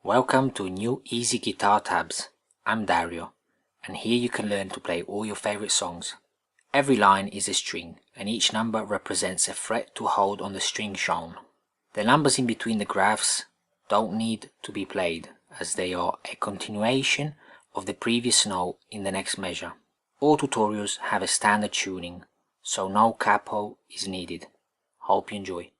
Welcome to new easy guitar tabs. I'm Dario, and here you can learn to play all your favorite songs. Every line is a string, and each number represents a fret to hold on the string shown. The numbers in between the graphs don't need to be played, as they are a continuation of the previous note in the next measure. All tutorials have a standard tuning, so no capo is needed. Hope you enjoy.